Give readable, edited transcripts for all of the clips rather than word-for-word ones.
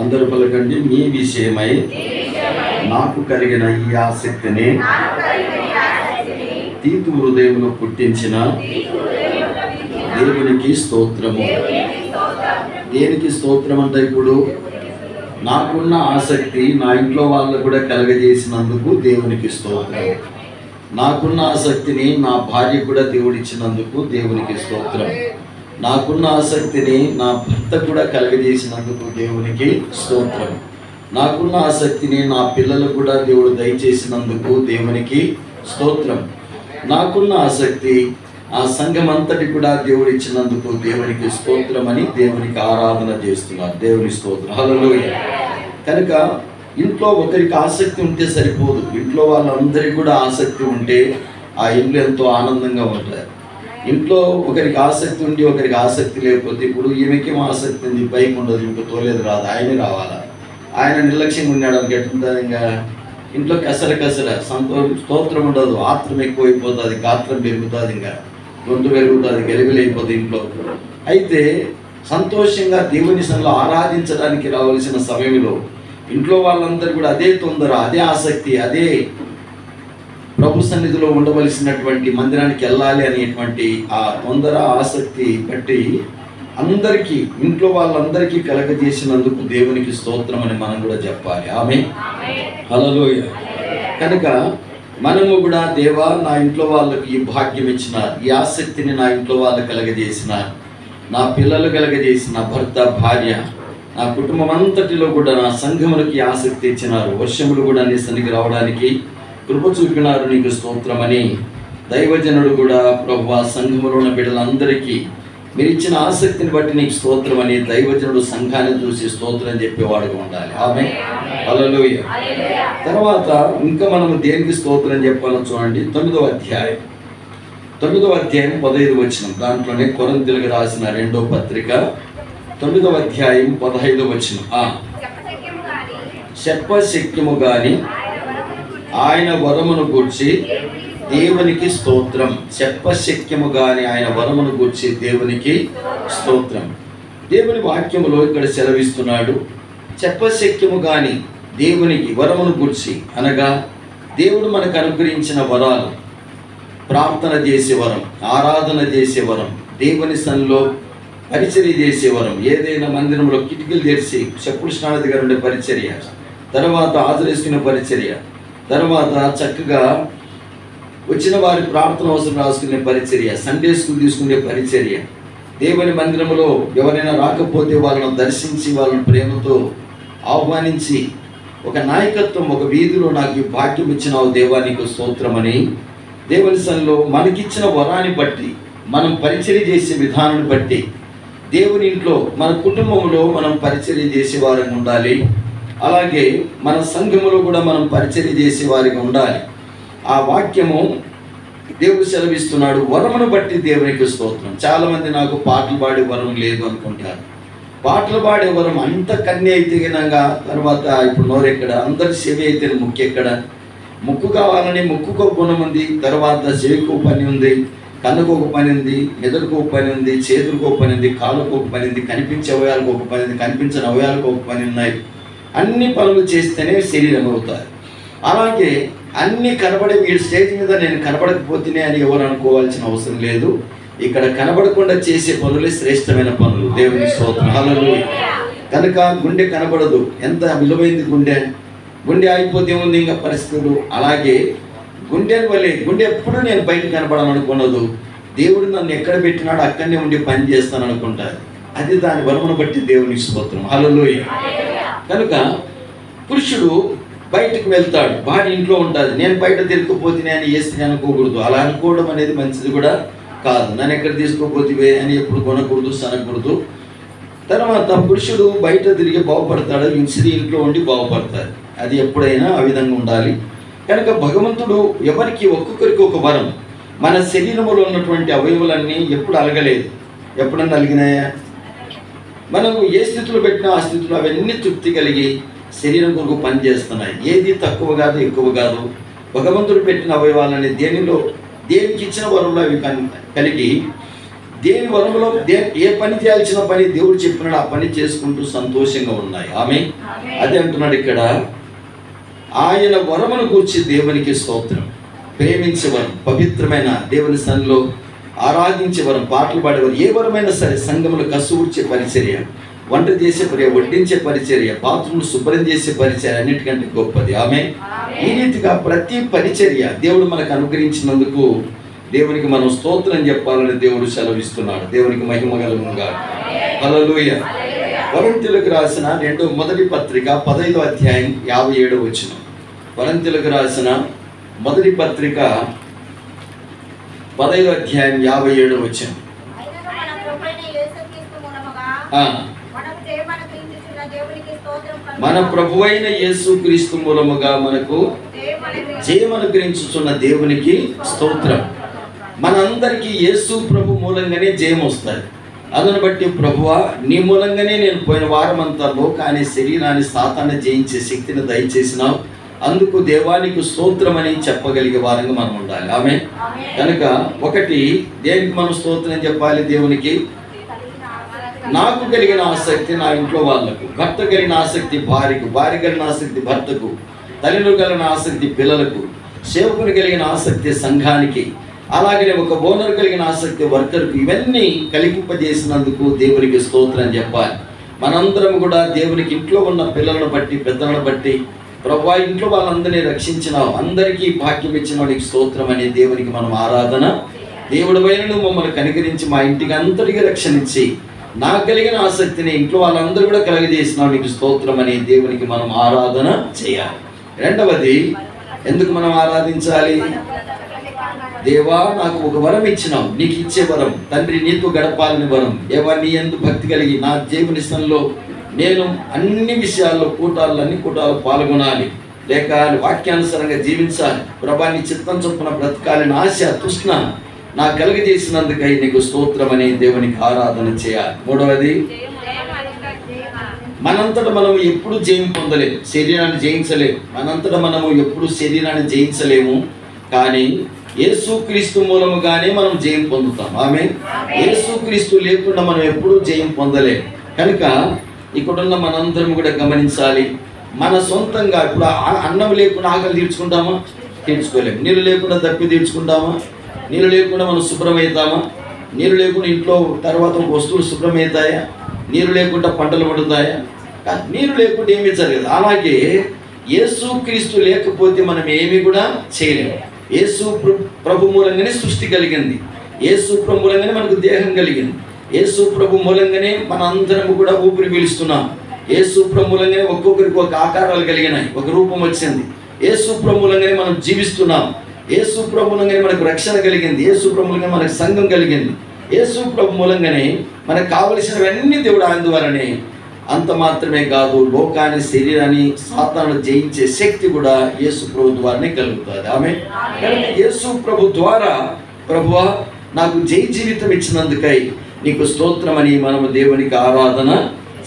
అందరూ పలకండి. మీ విషయమై నాకు కలిగిన ఈ ఆసక్తిని తీతు హృదయంలో పుట్టించిన దేవునికి స్తోత్రము. దేనికి స్తోత్రం అంటే, ఇప్పుడు నాకున్న ఆసక్తి నా ఇంట్లో వాళ్ళు కూడా కలగజేసినందుకు దేవునికి స్తోత్రం. నాకున్న ఆసక్తిని నా భార్య కూడా దేవుడిచ్చినందుకు దేవునికి స్తోత్రం. నాకున్న ఆసక్తిని నా భర్త కూడా కలగజేసినందుకు దేవునికి స్తోత్రం. నాకున్న ఆసక్తిని నా పిల్లలు కూడా దేవుడు దయచేసినందుకు దేవునికి స్తోత్రం. నాకున్న ఆసక్తి ఆ సంఘం అంతటి కూడా దేవుడు ఇచ్చినందుకు దేవునికి స్తోత్రం అని దేవునికి ఆరాధన చేస్తున్నారు. దేవుని స్తోత్రం. హల్లెలూయా. కనుక ఇంట్లో ఒకరికి ఆసక్తి ఉంటే సరిపోదు, ఇంట్లో వాళ్ళందరికీ కూడా ఆసక్తి ఉంటే ఆ ఇల్లు ఎంతో ఆనందంగా ఉంటారు. ఇంట్లో ఒకరికి ఆసక్తి ఉండి ఒకరికి ఆసక్తి లేకపోతే, ఇప్పుడు ఈమెకేమో ఆసక్తి ఉంది, పైకి ఉండదు, ఇంకో తోలేదు రాదు, ఆయనే రావాలా, ఆయన నిర్లక్ష్యంగా ఉన్నాడు అని ఎట్లుంటుంది? ఇంకా ఇంట్లో కసర స్తోత్రం ఉండదు, ఆత్రం ఎక్కువైపోతుంది, గాత్రం పెరుగుతుంది, ఇంకా గొంతు పెరుగుతుంది, గెలిగిలైపోతుంది ఇంట్లో. అయితే సంతోషంగా దేవుని సన్నిధిలో ఆరాధించడానికి రావాల్సిన సమయంలో ఇంట్లో వాళ్ళందరూ కూడా అదే తొందర, అదే ఆసక్తి, అదే ప్రభు సన్నిధిలో ఉండవలసినటువంటి మందిరానికి వెళ్ళాలి అనేటువంటి ఆ తొందర, ఆసక్తి బట్టి అందరికీ, ఇంట్లో వాళ్ళందరికీ కలగజేసినందుకు దేవునికి స్తోత్రం అని మనం కూడా చెప్పాలి. ఆమేన్. హల్లెలూయా. కనుక మనము కూడా, దేవా నా ఇంట్లో వాళ్ళకి ఈ భాగ్యం ఇచ్చిన, ఈ ఆసక్తిని నా ఇంట్లో వాళ్ళు కలగజేసిన, నా పిల్లలు కలగజేసిన, భర్త భార్య, నా కుటుంబం అంతటిలో కూడా నా సంఘములకి ఆసక్తి ఇచ్చినారు. వర్షములు కూడా నీ సన్నిధికి రావడానికి కృప చూపినారు, నీకు స్తోత్రం అని దైవజనుడు కూడా, ప్రభువా సంఘములో ఉన్న బిడ్డలందరికీ మీరు ఇచ్చిన ఆసక్తిని బట్టి నీకు స్తోత్రం అని దైవజనుడు సంఘాన్ని చూసి స్తోత్రం చెప్పేవాడుగా ఉండాలి. ఆమేన్. హల్లెలూయా. తర్వాత ఇంకా మనము దేనికి స్తోత్రం చెప్పాలో చూడండి. 9వ అధ్యాయం 15 వచనం, దాంట్లోనే కొరింథీయులకు రాసిన 2వ పత్రిక 9వ అధ్యాయం 15వ వచనం. చెప్పశక్యము గాని ఆయన వరమును గూర్చి దేవునికి స్తోత్రం. చెప్పశక్యము గాని ఆయన వరమును గూర్చి దేవునికి స్తోత్రం. దేవుని వాక్యములో ఇక్కడ సెలవిస్తున్నాడు, చెప్పశక్యము గాని దేవునికి వరమును గూర్చి అనగా దేవుడు మనకు అనుగ్రహించిన వరాలు, ప్రార్థన చేసే వరం, ఆరాధన చేసే వరం, దేవుని సన్నిధిలో పరిచర్య చేసే వరం, ఏదైనా మందిరంలో కిటికీలు తెరిచి చెప్పులు స్నాన దగ్గర ఉండే పరిచర్య, తర్వాత హాజరేసుకునే పరిచర్య, తర్వాత చక్కగా వచ్చిన వారి ప్రార్థన అవసరం రాసుకునే పరిచర్య, సండే స్కూల్ తీసుకునే పరిచర్య, దేవుని మందిరంలో ఎవరైనా రాకపోతే వాళ్ళను దర్శించి వాళ్ళని ప్రేమతో ఆహ్వానించి ఒక నాయకత్వం, ఒక వీధిలో నాకు ఈ భాగ్యం ఇచ్చినావు దేవా నీకు స్తోత్రమని దేవుని సన్నిధిలో మనకిచ్చిన వరాన్ని బట్టి, మనం పరిచర్య చేసే విధానాన్ని బట్టి, దేవుని ఇంట్లో మన కుటుంబంలో మనం పరిచర్య చేసే వారికి ఉండాలి. అలాగే మన సంఘములో కూడా మనం పరిచర్య చేసే వారికి ఉండాలి. ఆ వాక్యము దేవుడు సెలవిస్తున్నాడు, వరమును బట్టి దేవునికి స్తోత్రం. చాలామంది నాకు పాటలు పాడే వరం లేదు అనుకుంటారు. పాటలు పాడే వరం అంత కన్య అయితే గినంగా, తర్వాత ఇప్పుడు నోరెక్కడ, అందరి చెవి అయితే ముక్కు ఎక్కడ, ముక్కు కావాలని ముక్కుకు ఒక గుణం ఉంది, తర్వాత చెవికి ఒక పని ఉంది, కన్నుకు ఒక పని ఉంది, మెదడుకు ఒక పని ఉంది, చేతులకు ఒక పని ఉంది, కాళ్ళకు ఒక పని ఉంది, కనిపించే అవయాలకు ఒక పని ఉంది, కనిపించని అవయాలకు ఒక పని ఉన్నాయి. అన్ని పనులు చేస్తేనే శరీరం అవుతారు. అలాగే అన్నీ కనబడే, వీడి స్టేజ్ మీద నేను కనబడకపోతేనే అని ఎవరు అనుకోవాల్సిన అవసరం లేదు. ఇక్కడ కనబడకుండా చేసే పనులే శ్రేష్టమైన పనులు. దేవుని స్తోత్రం. హల్లెలూయా. కనుక గుండె కనబడదు, ఎంత విలువైంది గుండె, గుండె ఆగిపోతే ఉంది ఇంకా పరిస్థితులు. అలాగే గుండెని వల్లే, గుండె ఎప్పుడు నేను బయట కనబడాలనుకున్నదు, దేవుడు నన్ను ఎక్కడ పెట్టినాడో అక్కడనే ఉండి పని చేస్తాను అనుకుంటారు. అది దాని వరమును బట్టి దేవునికి స్తోత్రం. హల్లెలూయా. కనుక పురుషుడు బయటకు వెళ్తాడు, భార్య ఇంట్లో ఉంటుంది. నేను బయట తిరగకపోతే అని వేస్తే అనుకోకూడదు. అలా అనుకోవడం అనేది మంచిది కూడా కాదు. నన్ను ఎక్కడ తీసుకోపోతే అని ఎప్పుడు కొనకూడదు, సనకూడదు. తర్వాత పురుషుడు బయట తిరిగి బాగుపడతాడు, స్త్రీ ఇంట్లో ఉండి బాగుపడతాడు. అది ఎప్పుడైనా ఆ విధంగా ఉండాలి. కనుక భగవంతుడు ఎవరికి ఒక్కొక్కరికి ఒక వరం. మన శరీరంలో ఉన్నటువంటి అవయవులన్నీ ఎప్పుడు అలగలేదు. ఎప్పుడన్నా అలిగినాయా? మనం ఏ స్థితిలో పెట్టినా ఆ స్థితిలో అవన్నీ తృప్తి కలిగి శరీరం కొరకు పనిచేస్తున్నాయి. ఏది తక్కువ కాదు, ఎక్కువ కాదు. భగవంతుడు పెట్టిన అవయవాలని దేనికి ఇచ్చిన వరంలో అవి కలిగి దేని వరములో ఏ పని చేయాల్సిన పని దేవుడు చెప్పినాడు, ఆ పని చేసుకుంటూ సంతోషంగా ఉన్నాయి. ఆమె అదే అంటున్నాడు ఇక్కడ, ఆయన వరమును గూర్చి దేవునికి స్తోత్రం. ప్రేమించేవారు, పవిత్రమైన దేవుని సన్నిధిలో ఆరాధించేవారు, పాటలు పాడేవారు, ఏ వరమైనా సరే, సంఘములు కసువుర్చే పరిచర్య, వంట చేసే పరిచర్య, వడ్డించే పరిచర్య, బాత్రూమ్ శుభ్రం చేసే పరిచర్య అన్నిటికంటే గొప్పది. ఆమె ఈ రీతిగా ప్రతి పరిచర్య దేవుడు మనకు అనుగ్రహించినందుకు దేవునికి మనం స్తోత్రం చెప్పాలని దేవుడు సెలవిస్తున్నాడు. దేవునికి మహిమ కలుగునుగా. హల్లెలూయా. కొరింథీయులకు రాసిన మొదటి పత్రిక 15వ అధ్యాయం 57వ వచనం. కొరింథీయులకు రాసిన మొదటి పత్రిక 15వ అధ్యాయం 57వ వచనం. మన ప్రభువైన యేసుక్రీస్తు మూలముగా మనకు జయం అనుగ్రహించుచున్న దేవునికి స్తోత్రం. మనందరికీ యేసు ప్రభు మూలంగానే జయం వస్తుంది. అందును బట్టి ప్రభువా, నీ మూలంగానే నేను పోయిన వారం అంతా లోకాన్ని, శరీరాన్ని, సాతాన్ని జయించే శక్తిని దయచేసినావు. అందుకు దేవానికి స్తోత్రం అని చెప్పగలిగే వారంగా మనం ఉండాలి. ఆమె కనుక ఒకటి, దేనికి మనం స్తోత్రం చెప్పాలి? దేవునికి. నాకు కలిగిన ఆసక్తి నా ఇంట్లో వాళ్ళకు, భర్త కలిగిన ఆసక్తి భార్యకు, భార్య కలిగిన ఆసక్తి భర్తకు, తల్లిదండ్రులు కలిగిన ఆసక్తి పిల్లలకు, సేవకుని కలిగిన ఆసక్తి సంఘానికి, అలాగే ఒక ఓనర్ కలిగిన ఆసక్తి వర్కర్కు, ఇవన్నీ కలిగింపజేసినందుకు దేవునికి స్తోత్రం చెప్పాలి. మనందరం కూడా దేవునికి ఇంట్లో ఉన్న పిల్లలను బట్టి, పెద్దలను బట్టి, ప్రభువా ఇంట్లో వాళ్ళందరినీ రక్షించినావు, అందరికీ భాగ్యం ఇచ్చిన వాడికి స్తోత్రం అనే దేవునికి మనం ఆరాధన. దేవుడి పైన మమ్మల్ని కనికరించి మా ఇంటికి అంతటికి రక్షణ ఇచ్చి, నాకు కలిగిన ఆసక్తిని ఇంట్లో వాళ్ళందరూ కూడా కలగజేసినావు, నీకు స్తోత్రం అనే దేవునికి మనం ఆరాధన చేయాలి. రెండవది, ఎందుకు మనం ఆరాధించాలి? దేవా, నాకు ఒక వరం ఇచ్చినావు, నీకు ఇచ్చే వరం, తండ్రి నీతో గడపాలని వరం. దేవా, నీ యందు భక్తి కలిగి నా జీవనిష్టంలో నేను అన్ని విషయాల్లో అన్ని కూటాలు పాల్గొనాలి, లేక వాక్యానుసారంగా జీవించాలి. ప్రభా, నీ చిత్తం చొప్పున బ్రతకాలని ఆశ, తృష్ణ నాకు కలుగజేసినందుకై నీకు స్తోత్రం అనే దేవునికి ఆరాధన చేయాలి. మూడవది, మనంతటా మనం ఎప్పుడు జయం పొందలేము, శరీరాన్ని జయించలేము. మనంతటా మనము ఎప్పుడు శరీరాన్ని జయించలేము, కానీ యేసుక్రీస్తు మూలముగానే మనం జయం పొందుతాం. ఆమె యేసుక్రీస్తు లేకుండా మనం ఎప్పుడూ జయం పొందలేము. కనుక ఇక్కడున్న మనందరం కూడా గమనించాలి. మన సొంతంగా ఇప్పుడు అన్నం లేకుండా ఆకలి తీర్చుకుంటామా? తీర్చుకోలేము. నీళ్ళు లేకుండా దప్పి తీర్చుకుంటామా? నీళ్ళు లేకుండా మనం శుభ్రమవుతామా? నీళ్ళు లేకుండా ఇంట్లో తర్వాత వస్తువులు శుభ్రమవుతాయా? నీరు లేకుండా పంటలు పడుతాయా? నీరు లేకుండా ఏమీ జరగదు. అలాగే యేసుక్రీస్తు లేకపోతే మనం ఏమీ కూడా చేయలేము. యేసు ప్రభు మూలంగానే సృష్టి కలిగింది, యేసు ప్రభు మూలంగానే మనకు దేహం కలిగింది, యేసు ప్రభు మూలంగానే మన అందరం కూడా ఊపిరి పీలుస్తున్నాం, యేసు ప్రభు మూలంగానే ఒక్కొక్కరికి ఒక ఆకారాలు కలిగినాయి, ఒక రూపం వచ్చింది, యేసు ప్రభు మూలంగానే మనం జీవిస్తున్నాం, యేసు ప్రభు మూలంగానే మనకు రక్షణ కలిగింది, యేసు ప్రభు మూలంగానే మనకు సంఘం కలిగింది, యేసు ప్రభు మూలంగానే మనకు కావలసినవన్నీ దేవుడు ఆయన ద్వారానే. అంత మాత్రమే కాదు, లోకాన్ని, శరీరాన్ని, సాతాను జయించే శక్తి కూడా యేసు ప్రభు ద్వారానే కలుగుతుంది. ఆమె యేసు ప్రభు ద్వారా, ప్రభువా నాకు జై జీవితం ఇచ్చినందుకై నీకు స్తోత్రం అని మనము దేవునికి ఆరాధన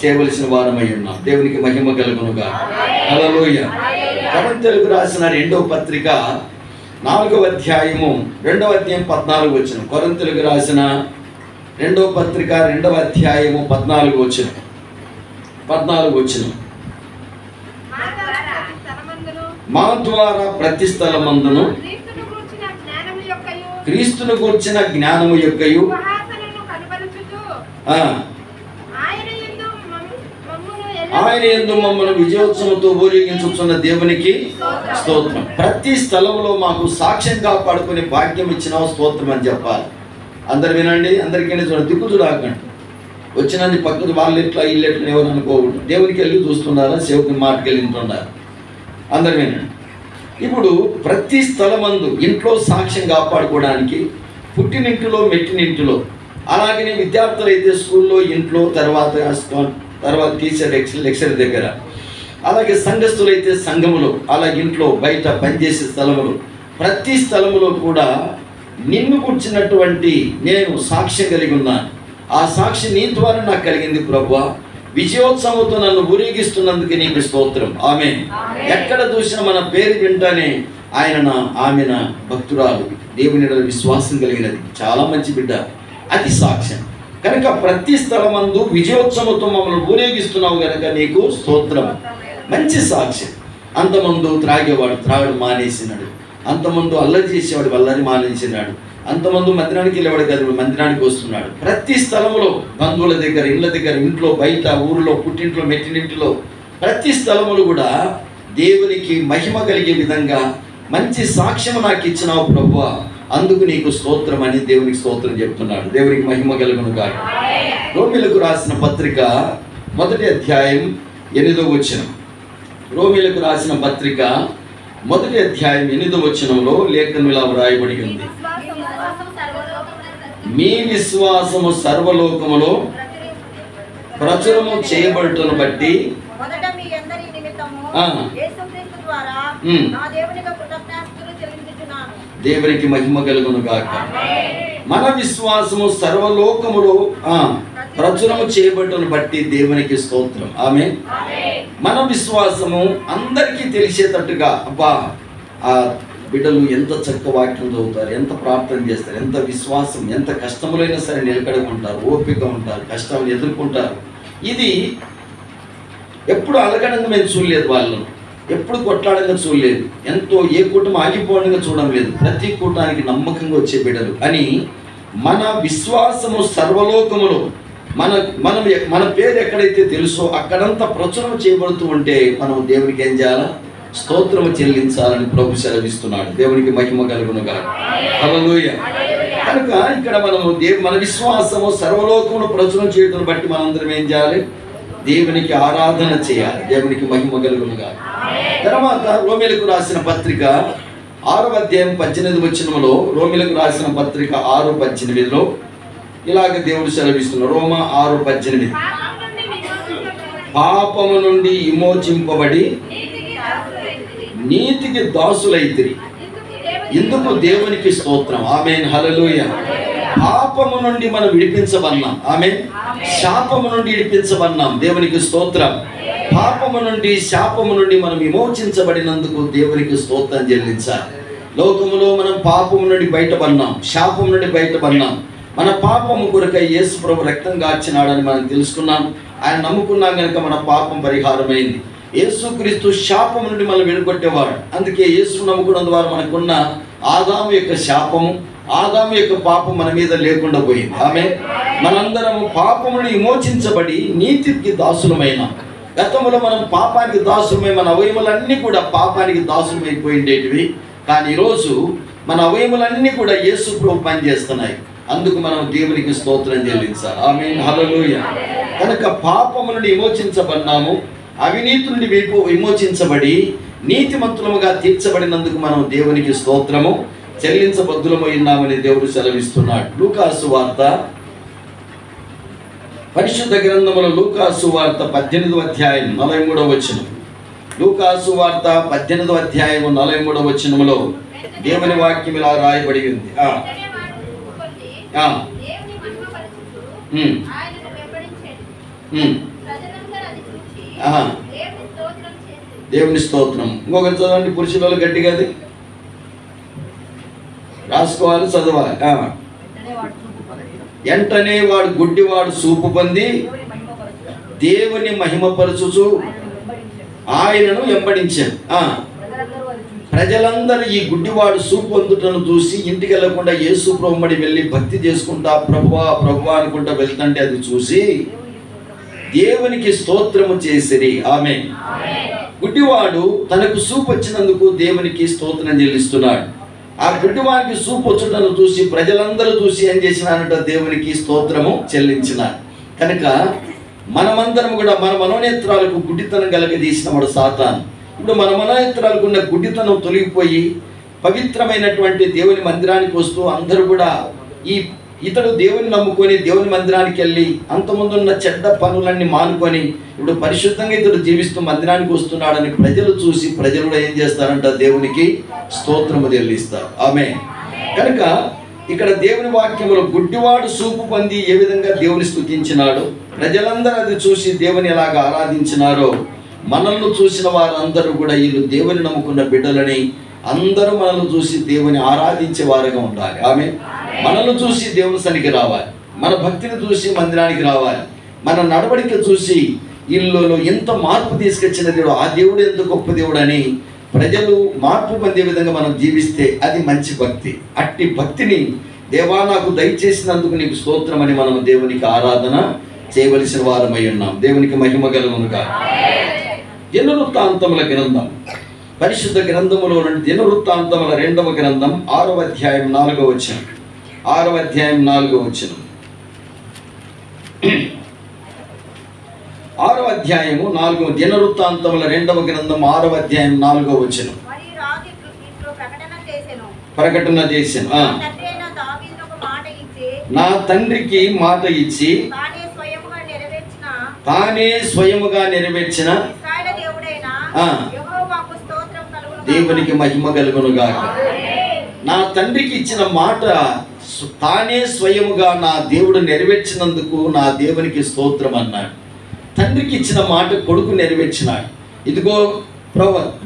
చేయవలసిన వారమై ఉన్నాం. దేవునికి మహిమ కలుగునుగా. హల్లెలూయా. కొరింథీయులకు రాసిన 2వ పత్రిక 4వ అధ్యాయము 2వ అధ్యాయం 14వ వచనం. కొరింథీయులకు రాసిన 2వ పత్రిక 2వ అధ్యాయము 14వ వచనం. మా ద్వారా ప్రతి స్థలమందును క్రీస్తును గూర్చిన జ్ఞానము యొక్కయు ఆయన యందు మమ్మల్ని విజయోత్సవంతో ఊరేగించుచున్న దేవునికి స్తోత్రం. ప్రతి స్థలంలో మాకు సాక్ష్యం కాపాడుకునే భాగ్యం ఇచ్చిన స్తోత్రం అని చెప్పాలి. అందరు వినండి, అందరికీ దిక్కు చూడకండి. వచ్చినది పక్కన వాళ్ళు ఎట్లా ఇల్లు ఎట్లా ఎవరు అనుకోకూడదు. దేవునికి వెళ్ళి చూస్తున్నారా, సేవకుని మాటకి వెళ్ళి వింటున్నారు. అందరు వినండి. ఇప్పుడు ప్రతి స్థలమందు ఇంట్లో సాక్ష్యం కాపాడుకోవడానికి, పుట్టినింటిలో, మెట్టినింటిలో, అలాగే విద్యార్థులు అయితే స్కూల్లో, ఇంట్లో, తర్వాత టీచర్ లెక్చర్ దగ్గర, అలాగే సంఘస్థులు అయితే సంఘములో, అలాగే ఇంట్లో, బయట పనిచేసే స్థలములు, ప్రతి స్థలములో కూడా నిన్ను కూర్చున్నటువంటి నేను సాక్ష్యం కలిగి ఉన్నాను. ఆ సాక్షి నీ ద్వారా నాకు కలిగింది ప్రభువా. విజయోత్సవంతో నన్ను ఊరేగిస్తున్నందుకు నీకు స్తోత్రం. ఆమె ఎక్కడ చూసినా మన పేరు వింటానే ఆయన ఆమె భక్తురాలు, దేవుని విశ్వాసం కలిగినది, చాలా మంచి బిడ్డ, అది సాక్ష్యం. కనుక ప్రతి స్థలమందు విజయోత్సవంతో మమ్మల్ని ఊరేగిస్తున్నావు కనుక నీకు స్తోత్రం. మంచి సాక్ష్యం. అంతమందు త్రాగేవాడు త్రాగడం మానేసినాడు, అంతమందు అల్లరి చేసేవాడు అల్లరి మానేసినాడు, అంతమంది మందిరానికి వెళ్ళేవాడు కదా మందిరానికి వస్తున్నాడు. ప్రతి స్థలంలో బంధువుల దగ్గర, ఇళ్ళ దగ్గర, ఇంట్లో, బయట, ఊరిలో, పుట్టింట్లో, మెట్టినింటిలో, ప్రతి స్థలములు కూడా దేవునికి మహిమ కలిగే విధంగా మంచి సాక్ష్యం నాకు ఇచ్చినావు ప్రభువా, అందుకు నీకు స్తోత్రం అని దేవునికి స్తోత్రం చెప్తున్నాడు. దేవునికి మహిమ కలుగును గాక. రోమీలకు రాసిన పత్రిక 1వ అధ్యాయం 8వ వచనం. రోమీలకు రాసిన పత్రిక 1వ అధ్యాయం 8వ వచనంలో లేఖనం ఇలా వ్రాయబడి ఉంది, మీ విశ్వాసము సర్వలోకములో ప్రచురము చేయబడుటను బట్టి దేవునికి మహిమ కలుగును గాక. మన విశ్వాసము సర్వలోకములో ప్రచురము చేయబడుటను బట్టి దేవునికి స్తోత్రం. ఆమేన్. మన విశ్వాసము అందరికీ తెలిసేటట్టుగా, అబ్బా ఆ బిడ్డలు ఎంత చక్క వాక్యం చదువుతారు, ఎంత ప్రార్థన చేస్తారు, ఎంత విశ్వాసం, ఎంత కష్టములైనా సరే నిలకడకుంటారు, ఓపిక ఉంటారు, కష్టాలను ఎదుర్కొంటారు. ఇది ఎప్పుడు అలగడంగా మేము చూడలేదు, వాళ్ళను ఎప్పుడు కొట్లాడంగా చూడలేదు, ఎంతో ఏ కూటమి ఆగిపోవడంగా చూడడం లేదు, ప్రతి కూటానికి నమ్మకంగా వచ్చే బిడ్డలు అని మన విశ్వాసము సర్వలోకములో మన పేరు ఎక్కడైతే తెలుసో అక్కడంతా ప్రచురణ చేయబడుతూ ఉంటే మనం దేవునికి ఏం చేయాలా? స్తోత్రము చెల్లించాలని ప్రభు సెలవిస్తున్నాడు. దేవునికి మహిమ కలుగును గాక. హల్లెలూయా. కనుక ఇక్కడ మనము మన విశ్వాసము సర్వలోకమును ప్రచురణ చేయడం బట్టి మనందరం ఏం చేయాలి? దేవునికి ఆరాధన చేయాలి. దేవునికి మహిమ కలుగును గాక. తర్వాత రోమీలకు రాసిన పత్రిక 6వ అధ్యాయం 18వ వచనములో, రోమీలకు రాసిన పత్రిక 6:18లో ఇలాగ దేవుడు సెలవిస్తున్నాడు. రోమ 6:18, పాపము నుండి విమోచింపబడి నీతికి దాసులైతిరి, ఇందుకు దేవునికి స్తోత్రం. ఆమేన్. హల్లెలూయా. పాపము నుండి మనం విడిపించబడినాం. ఆమేన్. శాపము నుండి విడిపించబడినాం. దేవునికి స్తోత్రం. పాపము నుండి, శాపము నుండి మనం విమోచించబడినందుకు దేవునికి స్తోత్రం చెల్లించాలి. లోకములో మనం పాపము నుండి బయటపడినాం, శాపము నుండి బయటపడినాం. మన పాపము కొరకై యేసు ప్రభు రక్తం గార్చినాడని మనం తెలుసుకున్నాం. ఆయన నమ్ముకున్నాం కనుక మన పాపం పరిహారమైంది. యేసుక్రీస్తు శాపం నుండి మనం విడగొట్టేవాడు. అందుకే యేసు నమ్ముకోవడం ద్వారా మనకున్న ఆదాము యొక్క శాపము, ఆదాము యొక్క పాపం మన మీద లేకుండా పోయింది. ఆమె మనందరము పాపముని విమోచించబడి నీతికి దాసులమైనాం. గతంలో మనం పాపానికి దాసులమై మన అవయములన్నీ కూడా పాపానికి దాసులమైపోయిండేటివి. కానీ ఈరోజు మన అవయములన్నీ కూడా యేసు ప్రభు పనిచేస్తున్నాయి. అందుకు మనం దేవునికి స్తోత్రం చెల్లించాలి. ఆమేన్. హల్లెలూయా. కనుక పాపము నుండి విమోచించబడినాము, అవినీతి నుండి విమోచించబడి నీతిమంతులముగా తీర్చబడినందుకు మనం దేవునికి స్తోత్రము చెల్లించబద్దులమై ఉన్నామని దేవుడు సెలవిస్తున్నాడు. లూకాసు వార్త, పరిశుద్ధ గ్రంథములో లూకాసు వార్త 18వ అధ్యాయం 43వ వచనం. లూకాసు వార్త 18వ అధ్యాయం 43వ వచనములో దేవుని వాక్యం ఇలా రాయబడి ఉంది. దేవుని స్తోత్రం. ఇంకొకటి చదవండి, పురుషులలో గట్టిగా అది రాసుకోవాలి, చదవాలి. వెంటనే వాడు గుడ్డివాడు చూపు పొంది దేవుని మహిమపరచుచు ఆయనను వెంబడించాను. ప్రజలందరూ ఈ గుడ్డివాడు చూపు పొందుటను చూసి ఇంటికి వెళ్లకుండా యేసు ప్రభుమడి వెళ్ళి భక్తి చేసుకుంటా ప్రభువా ప్రభువా అనుకుంటా వెళ్తుంటే అది చూసి దేవునికి స్తోత్రము చేసిరి. ఆమేన్. గుడ్డివాడు తనకు చూపు వచ్చినందుకు దేవునికి స్తోత్రం చెల్లిస్తున్నాడు. ఆ గుడ్డివాడికి చూపు వచ్చుటను చూసి ప్రజలందరూ చూసి ఏం చేసినారంట? దేవునికి స్తోత్రము చెల్లించినారు. కనుక మనమందరం కూడా మన మనోనేత్రాలకు గుడ్డితనం కలగజేసిన వాడు సాతాను. ఇప్పుడు మన మనోనేత్రాలకు ఉన్న గుడ్డితనం తొలగిపోయి పవిత్రమైనటువంటి దేవుని మందిరానికి వస్తూ అందరూ కూడా ఇతడు దేవుని నమ్ముకొని దేవుని మందిరానికి వెళ్ళి అంతకుముందు ఉన్న చెడ్డ పనులన్నీ మానుకొని ఇప్పుడు పరిశుద్ధంగా ఇతడు జీవిస్తూ మందిరానికి వస్తున్నాడని ప్రజలు చూసి ప్రజలు కూడా ఏం చేస్తారంట? దేవునికి స్తోత్రము చెల్లిస్తారు. ఆమేన్. కనుక ఇక్కడ దేవుని వాక్యంలో గుడ్డివాడు చూపు పొంది ఏ విధంగా దేవుని స్తుతించినాడు, ప్రజలందరూ అది చూసి దేవుని ఎలాగా ఆరాధించినారో, మనల్ని చూసిన వారందరూ కూడా వీళ్ళు దేవుని నమ్ముకున్న బిడ్డలని అందరూ మనల్ని చూసి దేవుని ఆరాధించే వారుగా ఉండాలి. ఆమె మనల్ని చూసి దేవుని సన్నిధికి రావాలి. మన భక్తిని చూసి మందిరానికి రావాలి. మన నడవడిక చూసి ఇల్లులో ఎంత మార్పు తీసుకొచ్చిన దేవుడు, ఆ దేవుడు ఎంత గొప్ప దేవుడు అని ప్రజలు మార్పు పొందే విధంగా మనం జీవిస్తే అది మంచి భక్తి. అట్టి భక్తిని దేవా నాకు దయచేసినందుకు నీకు స్తోత్రం అని మనం దేవునికి ఆరాధన చేయవలసిన వారమై ఉన్నాం. దేవునికి మహిమ కలుగునుగా. దినవృత్తాంతముల గ్రంథం, పరిశుద్ధ గ్రంథములో నుండి దినవృత్తాంతముల 2వ గ్రంథం 6వ అధ్యాయం 4వ వచనం. 6వ అధ్యాయం 4వ వచనం. 6వ అధ్యాయము 4వ దినవృత్తాంతముల 2వ గ్రంథం 6వ అధ్యాయం 4వ వచనం. ప్రకటన చేశాను. నా తండ్రికి మాట ఇచ్చి తానే స్వయముగా నెరవేర్చిన దేవునికి మహిమ కలుగునుగా. నా తండ్రికి ఇచ్చిన మాట తానే స్వయముగా నా దేవుడు నెరవేర్చినందుకు నా దేవునికి స్తోత్రం అన్నాడు. తండ్రికి ఇచ్చిన మాట కొడుకు నెరవేర్చినాడు. ఇదిగో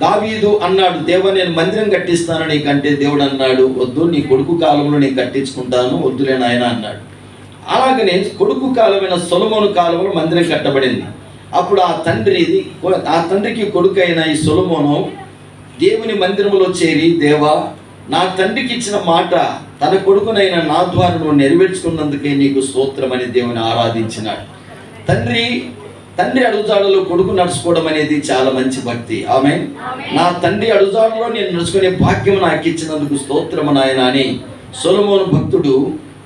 దావీదు అన్నాడు, దేవా నేను మందిరం కట్టిస్తాను నీకంటే దేవుడు అన్నాడు, వద్దు, నీ కొడుకు కాలంలో నేను కట్టించుకుంటాను, వద్దులే నాయన అన్నాడు. అలాగనే కొడుకు కాలమైన సొలొమోను కాలంలో మందిరం కట్టబడింది. అప్పుడు ఆ తండ్రికి కొడుకు అయిన ఈ సొలొమోను దేవుని మందిరంలో చేరి, దేవా నా తండ్రికి ఇచ్చిన మాట తన కొడుకునైన నా ద్వారా నువ్వు నెరవేర్చుకున్నందుకే నీకు స్తోత్రం అని దేవుని ఆరాధించినాడు. తండ్రి అడుగుజాడలో కొడుకు నడుచుకోవడం అనేది చాలా మంచి భక్తి. ఆమేన్. నా తండ్రి అడుగుజాడలో నేను నడుచుకునే భాగ్యం నాకు ఇచ్చినందుకు స్తోత్రము నాయన అని సొలొమోను భక్తుడు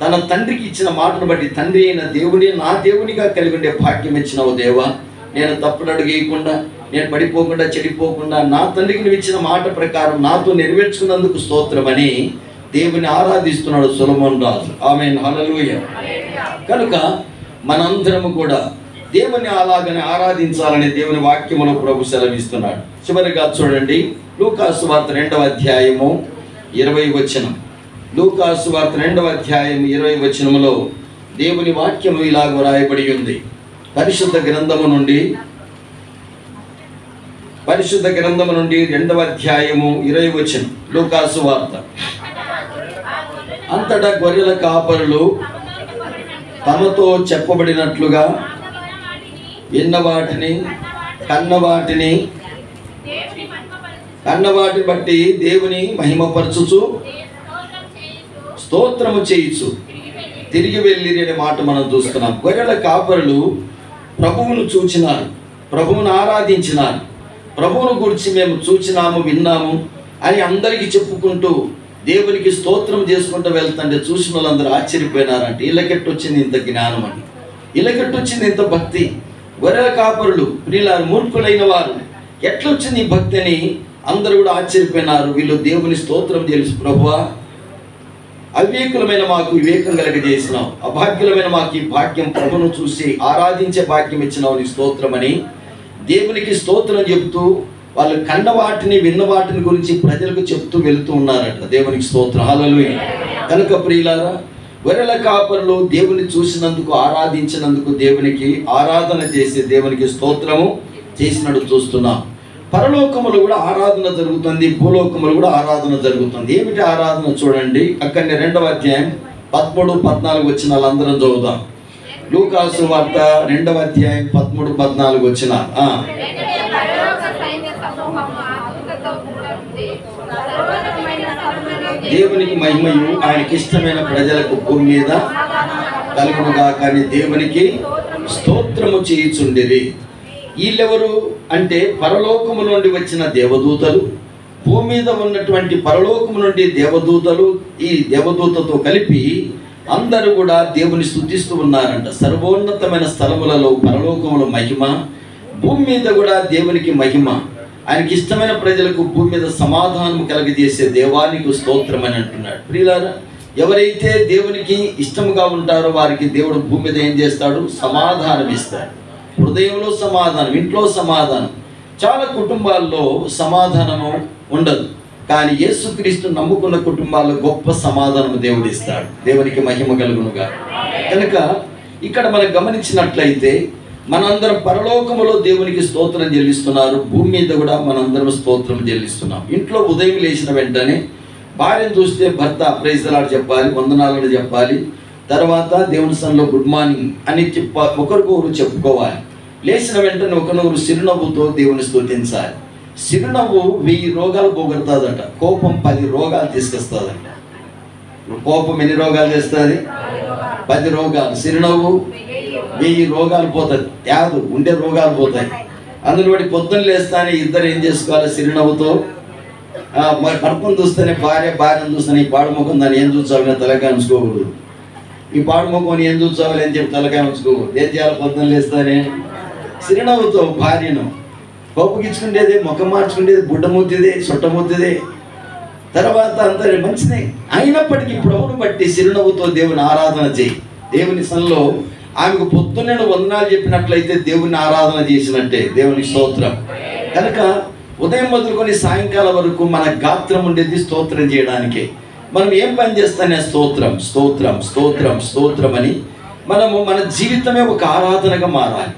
తన తండ్రికి ఇచ్చిన మాటను బట్టి, తండ్రి అయిన దేవుని నా దేవునిగా కలిగి ఉండే భాగ్యం ఇచ్చినావు దేవా, నేను తప్పుడు అడుగేయకుండా, నేను పడిపోకుండా చెడిపోకుండా నా తండ్రికి నువ్వు ఇచ్చిన మాట ప్రకారం నాతో నెరవేర్చుకున్నందుకు స్తోత్రమని దేవుని ఆరాధిస్తున్నాడు సొలొమోను రాజు. ఆమేన్. హల్లెలూయా. కనుక మనందరము కూడా దేవుని అలాగనే ఆరాధించాలని దేవుని వాక్యములో ప్రభు సెలవిస్తున్నాడు. చివరిగా చూడండి, లూకాసు వార్త 2వ అధ్యాయము 20వ వచనం. లూకాసు వార్త 2వ అధ్యాయం 20వ వచనములో దేవుని వాక్యము ఇలాగ రాయబడి ఉంది. పరిశుద్ధ గ్రంథము నుండి 2వ అధ్యాయము 20వ వచనం. లూకాసు వార్త. అంతటా గొర్రెల కాపరులు తమతో చెప్పబడినట్లుగా విన్నవాటిని కన్నవాటిని బట్టి దేవుని మహిమపరచుచు స్తోత్రము చేయుచు తిరిగి వెళ్ళిరి అనే మాట మనం చూస్తున్నాం. గొర్రెల కాపరులు ప్రభువును చూచినారు, ప్రభువును ఆరాధించినారు, ప్రభువును గురించి మేము చూచినాము, విన్నాము అని అందరికీ చెప్పుకుంటూ దేవునికి స్తోత్రం చేసుకుంటూ వెళ్తుంటే చూసిన వాళ్ళందరూ ఆశ్చర్యపోయినారంటే, ఇళ్ళకెట్టు వచ్చింది ఇంత జ్ఞానం అని, ఇళ్ళకెట్టు వచ్చింది ఇంత భక్తి. గొర్రెల కాపరులు ప్రియులారు, మూర్ఖులైన వారు ఎట్లా వచ్చింది ఈ భక్తి అని అందరూ కూడా ఆశ్చర్యపోయినారు. వీళ్ళు దేవుని స్తోత్రం తెలుసు, ప్రభువా అవివేకులమైన మాకు వివేకం కలగజేసినావు, అభాగ్యులమైన మాకు ఈ భాగ్యం, ప్రభును చూసి ఆరాధించే భాగ్యం ఇచ్చినావు, నీ స్తోత్రం అని దేవునికి స్తోత్రం చెబుతూ వాళ్ళు కన్న వాటిని విన్న వాటిని గురించి ప్రజలకు చెప్తూ వెళుతూ ఉన్నారట. దేవునికి స్తోత్రం. హల్లెలూయా. కనుక ప్రియులారా, గొర్రెల కాపరులు దేవుని చూసినందుకు, ఆరాధించినందుకు దేవునికి ఆరాధన చేసి దేవునికి స్తోత్రము చేసినట్టు చూస్తున్నాం. పరలోకములు కూడా ఆరాధన జరుగుతుంది, భూలోకములు కూడా ఆరాధన జరుగుతుంది. ఏమిటి ఆరాధన చూడండి, అక్కడనే 2వ అధ్యాయం 13-14 వచనాలు అందరం చదువుదాం. లూకాసు వార్త 2వ అధ్యాయం 13-14 వచనాలు. దేవునికి మహిమయు ఆయనకి ఇష్టమైన ప్రజలకు భూమి మీద కలుగునుగా, కానీ దేవునికి స్తోత్రము చేయుచుండిరి. వీళ్ళెవరు అంటే పరలోకము నుండి వచ్చిన దేవదూతలు, భూమి మీద ఉన్నటువంటి పరలోకము నుండి దేవదూతలు, ఈ దేవదూతతో కలిపి అందరూ కూడా దేవుని స్తుతిస్తూ ఉన్నారంట. సర్వోన్నతమైన స్థలములలో పరలోకముల మహిమ, భూమి మీద కూడా దేవునికి మహిమ, ఆయనకి ఇష్టమైన ప్రజలకు భూమి మీద సమాధానం కలగజేసే దేవానికి స్తోత్రం అని అంటున్నాడు. ప్రియులారా, ఎవరైతే దేవునికి ఇష్టముగా ఉంటారో వారికి దేవుడు భూమి మీద ఏం చేస్తాడు? సమాధానం ఇస్తాడు. హృదయంలో సమాధానం, ఇంట్లో సమాధానం. చాలా కుటుంబాల్లో సమాధానము ఉండదు, కానీ యేసుక్రీస్తు నమ్ముకున్న కుటుంబాల్లో గొప్ప సమాధానం దేవుడు ఇస్తాడు. దేవునికి మహిమ కలుగునుగా. కనుక ఇక్కడ మనం గమనించినట్లయితే మనందరం పరలోకములో దేవునికి స్తోత్రం చెల్లిస్తున్నారు, భూమి మీద కూడా మనందరం స్తోత్రం చెల్లిస్తున్నాం. ఇంట్లో ఉదయం లేచిన వెంటనే భార్యను చూస్తే భర్త ప్రైజ్ ది లార్డ్ చెప్పాలి, వందనాలను చెప్పాలి. తర్వాత దేవుని సన్నిధిలో గుడ్ మార్నింగ్ అని ఒకరికొకరు చెప్పుకోవాలి. లేచిన వెంటనే ఒకరినొకరు చిరునవ్వుతో దేవుని స్తుతించాలి. చిరునవ్వు 1000 రోగాలు పోగొడుతుందట. కోపం 10 రోగాలు తీసుకొస్తుందట. కోపం ఎన్ని రోగాలు చేస్తుంది? 10 రోగాలు. చిరునవ్వు 1000 రోగాలు పోతాయి. త్యాదు ఉండే రోగాలు పోతాయి. అందులో బట్టి పొద్దున్న లేస్తానే ఇద్దరు ఏం చేసుకోవాలి? చిరునవ్వుతో. భర్తను చూస్తేనే భార్యను చూస్తేనే ఈ పాడుముఖం దాన్ని ఏం చూసావు తలకాయ ఉంచుకోకూడదు. ఈ పాడుముఖం ఏం చూసావాలి అని చెప్పి తలకాయ ఉంచుకోకూడదు. ఏం చేయాలి? పొద్దున్న లేస్తానే చిరునవ్వుతో భార్యను కోపగించుకుండేది, ముఖం మార్చుకుండేది, బుడ్డమూతిదే, సొట్టమూతిదే, తర్వాత అంతా మంచిదే. అయినప్పటికీ ప్రభువును బట్టి చిరునవ్వుతో దేవుని ఆరాధన చేయి. దేవుని సన్నిధిలో ఆమెకు పొద్దున్నే వందనాలు చెప్పినట్లయితే దేవుని ఆరాధన చేసినట్టే. దేవుని స్తోత్రం. కనుక ఉదయం మొదలుకొని సాయంకాలం వరకు మన గాత్రం ఉండేది స్తోత్రం చేయడానికే. మనం ఏం పని చేస్తానే స్తోత్రం స్తోత్రం స్తోత్రం స్తోత్రం అని మనము మన జీవితమే ఒక ఆరాధనగా మారాలి.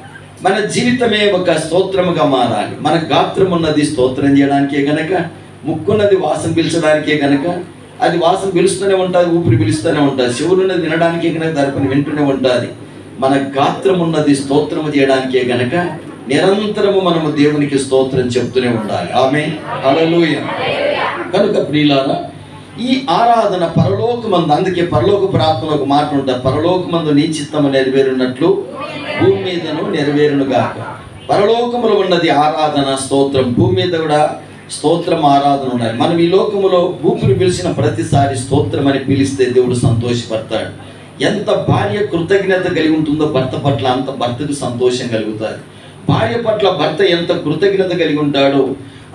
మన జీవితమే ఒక స్తోత్రముగా మారాలి. మన గాత్రం ఉన్నది స్తోత్రం చేయడానికే గనక, ముక్కున్నది వాసన పీల్చడానికే గనక, అది వాసన పిలుస్తూనే ఉంటుంది, ఊపిరి పిలుస్తూనే ఉంటుంది. చెవులు ఉన్నది వినడానికే గనక, దర్పని వింటూనే ఉంటుంది. మన గాత్రం ఉన్నది స్తోత్రము చేయడానికే గనక నిరంతరము మనము దేవునికి స్తోత్రం చెప్తూనే ఉండాలి. ఆమేన్, హల్లెలూయా. కనుక ప్రియులారా, ఈ ఆరాధన పరలోకమందు, అందుకే పరలోక ప్రార్థన ఒక మాట ఉంటుంది, పరలోకమందు నీ చిత్తము నెరవేరున్నట్లు భూమి మీదను నెరవేరునుగాక. పరలోకములో ఉన్నది ఆరాధన స్తోత్రం, భూమి మీద కూడా స్తోత్రం ఆరాధన ఉండాలి. మనం ఈ లోకములో ఊపిరి పిలిచిన ప్రతిసారి స్తోత్రం అని పిలిస్తే దేవుడు సంతోషపడతాడు. ఎంత భార్య కృతజ్ఞత కలిగి ఉంటుందో భర్త పట్ల, అంత భర్తకు సంతోషం కలుగుతుంది. భార్య పట్ల భర్త ఎంత కృతజ్ఞత కలిగి ఉంటాడో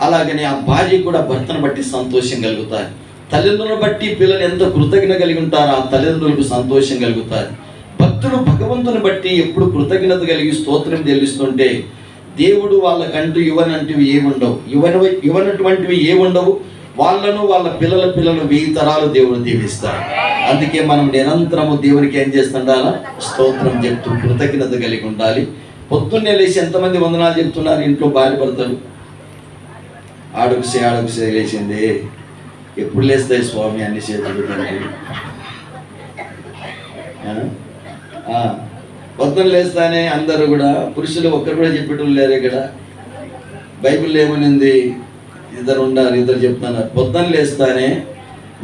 అలాగనే ఆ భార్య కూడా భర్తను బట్టి సంతోషం కలుగుతాయి. తల్లిదండ్రులను బట్టి పిల్లలు ఎంత కృతజ్ఞత కలిగి ఉంటారో ఆ తల్లిదండ్రులకు సంతోషం కలుగుతాయి. భక్తులు భగవంతుని బట్టి ఎప్పుడు కృతజ్ఞత కలిగి స్తోత్రం చెల్లిస్తుంటే దేవుడు వాళ్ళకంటూ ఇవ్వనంటివి ఏముండవు, ఇవ్వనటువంటివి ఏముండవు. వాళ్ళను వాళ్ళ పిల్లల 1000 తరాలు దేవుడు దీవిస్తాడు. అందుకే మనం నిరంతరము దేవునికి ఏం చేస్తుండాలా? స్తోత్రం చెప్తూ కృతజ్ఞత కలిగి ఉండాలి. పొద్దున్నే లేచి ఎంతమంది వందనాలు చెప్తున్నారు ఇంట్లో భార్య భర్తలు? ఆడొకసే లేచింది. ఎప్పుడు లేస్తాయి స్వామి అన్ని చేతులు? పొద్దున్న లేస్తానే అందరూ కూడా, పురుషులు ఒక్కరు కూడా చెప్పేటోళ్ళు లేరు ఇక్కడ. బైబిల్లో ఏమనింది? ఇద్దరు ఉండాలి, ఇద్దరు చెప్తున్నారు. పొద్దున్న లేస్తానే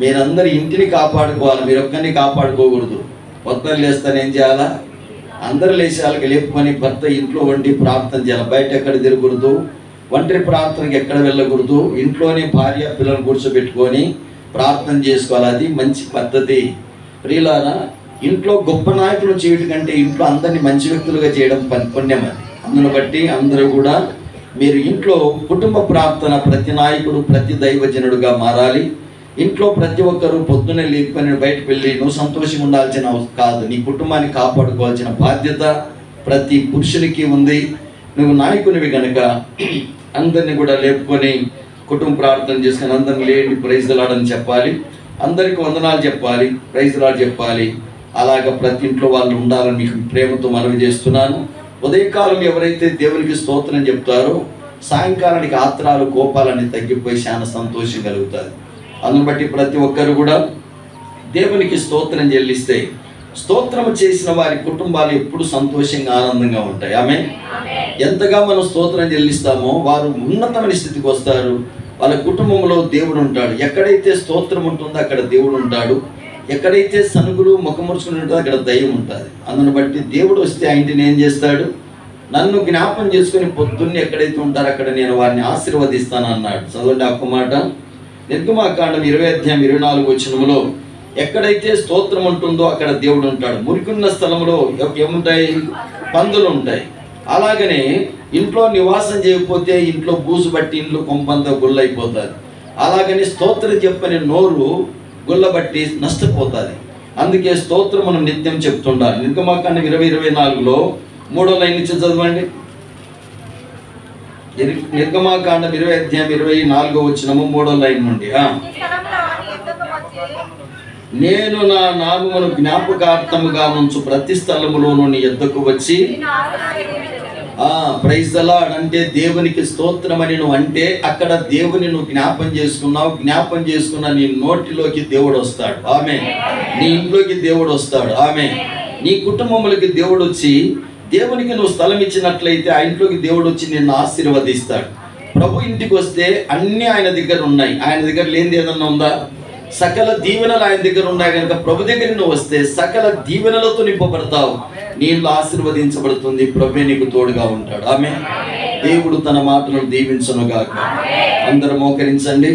మీరందరూ ఇంటిని కాపాడుకోవాలి, మీరు ఒక్కరిని కాపాడుకోకూడదు. పొద్దున్న లేస్తానే ఏం చేయాలా? అందరూ లేచి వాళ్ళకి లేపుకొని భర్త ఇంట్లో వండి ప్రార్థన చేయాలి. బయట ఎక్కడ తిరగకూడదు, ఒంటరి ప్రార్థనకి ఎక్కడ వెళ్ళకూడదు. ఇంట్లోనే భార్య పిల్లలను కూర్చోబెట్టుకొని ప్రార్థన చేసుకోవాలి. అది మంచి పద్ధతి. ప్రియులారా, ఇంట్లో గొప్ప నాయకులు చేయడం కంటే ఇంట్లో అందరినీ మంచి వ్యక్తులుగా చేయడం పుణ్యం. అది అందును బట్టి అందరూ కూడా మీరు ఇంట్లో కుటుంబ ప్రార్థన, ప్రతి నాయకుడు ప్రతి దైవజనుడుగా మారాలి. ఇంట్లో ప్రతి ఒక్కరూ పొద్దున్నే లేపుకొని బయటకు వెళ్ళి నువ్వు సంతోషంగా ఉండాల్సిన కాదు, నీ కుటుంబాన్ని కాపాడుకోవాల్సిన బాధ్యత ప్రతి పురుషునికి ఉంది. నువ్వు నాయకునివి కనుక అందరినీ కూడా లేపుకొని కుటుంబ ప్రార్థన చేసుకొని అందరిని లేని ప్రైజ్ ది లార్డ్ అని చెప్పాలి. అందరికీ వందనాలు చెప్పాలి, ప్రైజ్ ది లార్డ్ చెప్పాలి. అలాగ ప్రతి ఇంట్లో వాళ్ళు ఉండాలని మీకు ప్రేమతో మనవి చేస్తున్నాను. ఉదయకాలం ఎవరైతే దేవునికి స్తోత్రం చెప్తారో సాయంకాలానికి ఆత్రాలు కోపాలన్నీ తగ్గిపోయి చాలా సంతోషం కలుగుతుంది. అందును బట్టి ప్రతి ఒక్కరు కూడా దేవునికి స్తోత్రం చెల్లిస్తే స్తోత్రం చేసిన వారి కుటుంబాలు ఎప్పుడు సంతోషంగా ఆనందంగా ఉంటాయి. ఆమేన్. ఎంతగా మనం స్తోత్రం చెల్లిస్తామో వారు ఉన్నతమైన స్థితికి వస్తారు. వాళ్ళ కుటుంబంలో దేవుడు ఉంటాడు. ఎక్కడైతే స్తోత్రం ఉంటుందో అక్కడ దేవుడు ఉంటాడు. ఎక్కడైతే సనుగులు ముఖమురుచుకుని ఉంటుందో అక్కడ దయ్యం ఉంటుంది. అందును బట్టి దేవుడు వస్తే ఆ ఇంటిని ఏం చేస్తాడు? నన్ను జ్ఞాపం చేసుకుని పొద్దున్నే ఎక్కడైతే ఉంటారో అక్కడ నేను వారిని ఆశీర్వదిస్తాను అన్నాడు. చదవండి ఆ మాట. నిర్గమాకాండం 20:24 ఎక్కడైతే స్తోత్రం ఉంటుందో అక్కడ దేవుడు ఉంటాడు. మురికున్న స్థలంలో ఏముంటాయి? పందులు ఉంటాయి. అలాగనే ఇంట్లో నివాసం చేయకపోతే ఇంట్లో బూజు బట్టి ఇంట్లో కొంపంతా గుళ్ళైపోతుంది. అలాగని స్తోత్రం చెప్పని నోరు గుళ్ళబట్టి నష్టపోతుంది. అందుకే స్తోత్రం మనం నిత్యం చెప్తుండాలి. నిర్గమాకాండం 20:24 3వ లైన్ నుంచి చదవండి. నిర్గమాకాండం 20:24 3వ లైన్ నుండి. నేను నా నామమును జ్ఞాపకార్థముగా ఉంచు ప్రతి స్థలములోనూ నీ యొద్దకు వచ్చి ప్రైజ్ ద లార్డ్ అంటే దేవునికి స్తోత్రం అని నువ్వు అంటే అక్కడ దేవుని నువ్వు జ్ఞాపం చేసుకున్నావు. జ్ఞాపం చేసుకున్న నీ నోటిలోకి దేవుడు వస్తాడు. ఆమేన్. నీ ఇంట్లోకి దేవుడు వస్తాడు. ఆమేన్. నీ కుటుంబంలోకి దేవుడు వచ్చి, దేవునికి నువ్వు స్థలం ఇచ్చినట్లయితే ఆ ఇంట్లోకి దేవుడు వచ్చి నిన్ను ఆశీర్వదిస్తాడు. ప్రభు ఇంటికి వస్తే అన్నీ ఆయన దగ్గర ఉన్నాయి. ఆయన దగ్గర లేనిది ఏదన్నా ఉందా? సకల దీవెనలు ఆయన దగ్గర ఉన్నాయి కనుక ప్రభు దగ్గర నువ్వు వస్తే సకల దీవెనలతో నింపబడతావు. నీళ్ళు ఆశీర్వదించబడుతుంది. ప్రభు నీకు తోడుగా ఉంటాడు. ఆమె దేవుడు తన మాటలను దీవించునుగాక. అందరూ మోకరించండి.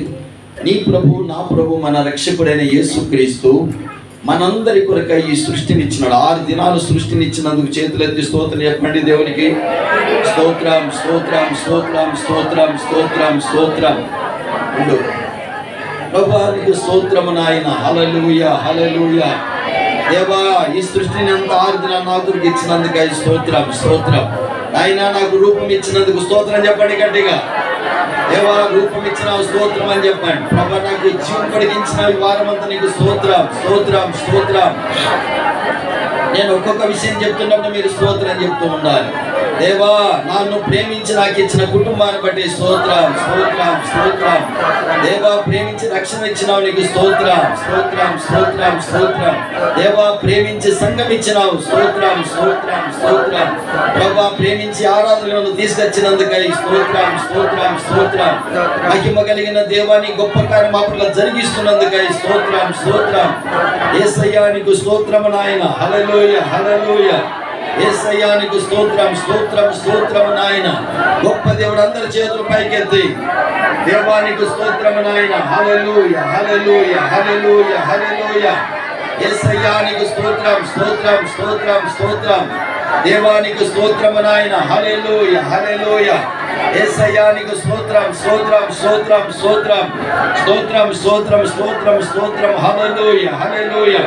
నీ ప్రభు, నా ప్రభు, మన రక్షకుడైన యేసుక్రీస్తు మనందరి కొరకై ఈ సృష్టిని ఇచ్చినాడు. 6 దినాలు సృష్టిని ఇచ్చినందుకు చేతులెత్తి స్తోత్రం చెప్పండి దేవునికి. స్తోత్రం, స్తోత్రం, స్తోత్రం, స్తోత్రం, స్తోత్రం, స్తోత్రం. ప్రభువానికి స్తోత్రము నాయన. హల్లెలూయా, హల్లెలూయా. దేవా, ఈ సృష్టిని అంత 6 దినాలు నా కొరకు ఇచ్చినందుకై స్తోత్రం, స్తోత్రం. ఆయన నాకు రూపం ఇచ్చినందుకు స్తోత్రం చెప్పండి గట్టిగా. దేవా, రూపం ఇచ్చిన స్తోత్రం అని చెప్పండి. ప్రభా, నాకు జీవం కలిగించిన ఈ వారం అంతా నీకు స్తోత్రం, స్తోత్రం, స్తోత్రం. నేను ఒక్కొక్క విషయం చెప్తున్నప్పుడు మీరు స్తోత్రం చెప్తూ ఉండాలి. దేవా, నన్ను ప్రేమించి నాకు ఇచ్చిన కుటుంబాన్ని బట్టి స్తోత్రం, స్తోత్రం, స్తోత్రం. దేవా, ప్రేమించి రక్షణ ఇచ్చినావు, నీకు స్తోత్రం, స్తోత్రం, స్తోత్రం, స్తోత్రం. దేవా, ప్రేమించి సంఘం ఇచ్చినావు, స్తోత్రం, స్తోత్రం, స్తోత్రం. ప్రభా, ప్రేమించి ఆరాధనలను తీసుకొచ్చినందుకై స్తోత్రం, స్తోత్రం, స్తోత్రం. మహిమ కలిగిన దేవాని గొప్ప కార్యం అప్పుడు జరిగిస్తున్నందుకై స్తోత్రం, స్తోత్రం. యేసయ్యా నీకు స్తోత్రము నాయన. హల్లెలూయా, హల్లెలూయా. యేసయ్యా నీకు స్తోత్రం, స్తోత్రం, స్తోత్రము నాయన. గొప్ప దేవుడు, అందరి చేతులు పైకెత్తి దేవానికి స్తోత్రము నాయన. హల్లెలూయా, హల్లెలూయా, హల్లెలూయా, హల్లెలూయా. యేసయ్యా నీకు స్తోత్రం, స్తోత్రం, స్తోత్రం, స్తోత్రం. దేవానికి స్తోత్రము నాయన. హల్లెలూయా, హల్లెలూయా. యేసయ్యా నీకు స్తోత్రం, స్తోత్రం, స్తోత్రం, స్తోత్రం, స్తోత్రం, స్తోత్రం, స్తోత్రం, స్తోత్రం. హల్లెలూయా, హల్లెలూయా.